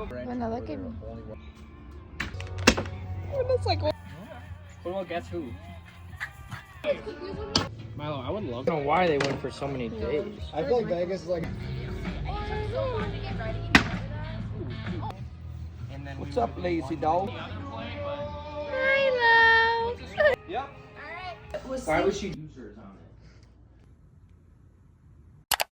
Vanilla can. What about Guess Who? Milo, I would love. I don't know why they went for so many days. I feel like Vegas is like. What's up, lazy dog? Milo. Yep. Why would she use hers on it?